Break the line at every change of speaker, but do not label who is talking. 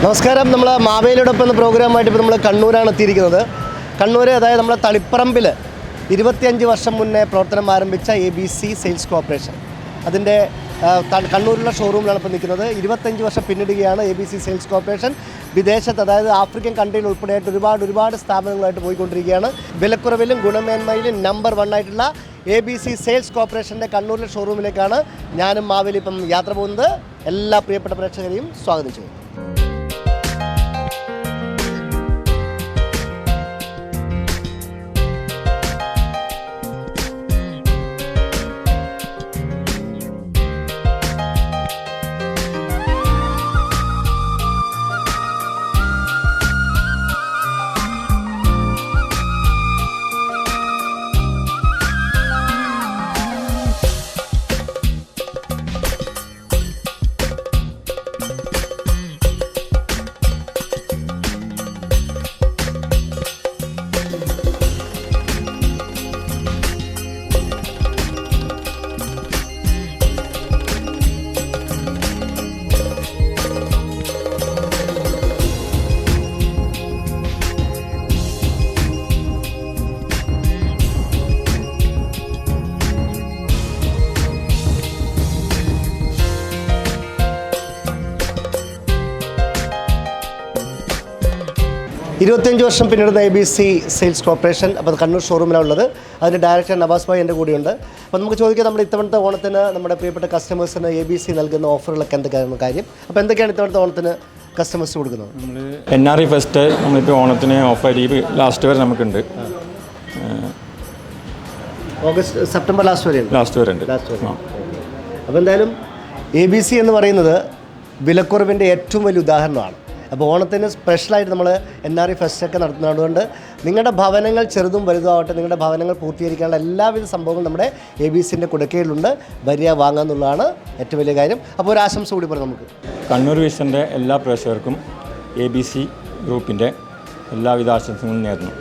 നമസ്കാരം. നമ്മൾ മാവേലിയോടൊപ്പം എന്ന പ്രോഗ്രാമായിട്ട് ഇപ്പോൾ നമ്മൾ കണ്ണൂരാണ് എത്തിയിരിക്കുന്നത്. കണ്ണൂർ, അതായത് നമ്മുടെ തളിപ്പറമ്പിൽ 25 വർഷം മുന്നേ പ്രവർത്തനം ആരംഭിച്ച ABC സെയിൽസ് കോർപ്പറേഷൻ, അതിൻ്റെ കണ്ണൂരിലുള്ള ഷോറൂമിലാണ് ഇപ്പോൾ നിൽക്കുന്നത്. 25 വർഷം പിന്നിടുകയാണ് ABC സെയിൽസ് കോർപ്പറേഷൻ. വിദേശത്ത്, അതായത് ആഫ്രിക്കൻ കൺട്രിയിൽ ഉൾപ്പെടെയായിട്ട് ഒരുപാട് സ്ഥാപനങ്ങളായിട്ട് പോയിക്കൊണ്ടിരിക്കുകയാണ്. വിലക്കുറവിലും ഗുണമേന്മയിലും നമ്പർ 1 ആയിട്ടുള്ള ABC സെയിൽസ് കോർപ്പറേഷൻ്റെ കണ്ണൂരിലെ ഷോറൂമിലേക്കാണ് ഞാനും മാവേലി ഇപ്പം യാത്ര പോകുന്നത്. എല്ലാ പ്രിയപ്പെട്ട പ്രേക്ഷകരെയും സ്വാഗതം ചെയ്യും. ഇരുപത്തിയഞ്ച് വർഷം പിന്നിടുന്ന ABC സെയിൽസ് കോർപ്പറേഷൻ, അപ്പോൾ കണ്ണൂർ ഷോറൂമിലാണ് ഉള്ളത്. അതിൻ്റെ ഡയറക്ടർ നവാസ് ഭായ് എൻ്റെ കൂടെയുണ്ട്. അപ്പോൾ നമുക്ക് ചോദിക്കാം, നമ്മുടെ ഇത്തവണത്തെ ഓണത്തിന് നമ്മുടെ പ്രിയപ്പെട്ട കസ്റ്റമേഴ്സിന് ABC നൽകുന്ന ഓഫറുകളൊക്കെ എന്തൊക്കെയാണ് കാര്യം? അപ്പോൾ എന്തൊക്കെയാണ് ഇത്തവണത്തെ ഓണത്തിന് കസ്റ്റമേഴ്സ് കൊടുക്കുന്നത്?
നമ്മൾ NRE ഫെസ്റ്റ് നമ്മളിപ്പോൾ ഓണത്തിന് ഓഫായിട്ട് ലാസ്റ്റ് വരെ നമുക്കുണ്ട്.
സെപ്റ്റംബർ ലാസ്റ്റ് വരെ
ഉണ്ട്.
അപ്പോൾ എന്തായാലും ABC എന്ന് പറയുന്നത് വിലക്കുറവിൻ്റെ ഏറ്റവും വലിയ ഉദാഹരണമാണ്. അപ്പോൾ ഓണത്തിന് സ്പെഷ്യലായിട്ട് നമ്മൾ NRE ഫെസ്റ്റൊക്കെ നടത്തുന്നതുകൊണ്ട് നിങ്ങളുടെ ഭവനങ്ങൾ ചെറുതും വലുതുമാവട്ടെ, നിങ്ങളുടെ ഭവനങ്ങൾ പൂർത്തീകരിക്കാനുള്ള എല്ലാവിധ സംഭവങ്ങളും നമ്മുടെ ABCൻ്റെ കുടക്കയിലുണ്ട്. വരിക വാങ്ങാമെന്നുള്ളതാണ് ഏറ്റവും വലിയ കാര്യം. അപ്പോൾ ഒരു ആശംസ കൂടി പറയാം നമുക്ക്.
കണ്ണൂർ വിഷൻ്റെ എല്ലാ പ്രേക്ഷകർക്കും ABC ഗ്രൂപ്പിൻ്റെ എല്ലാവിധ ആശംസകളും നേരുന്നു.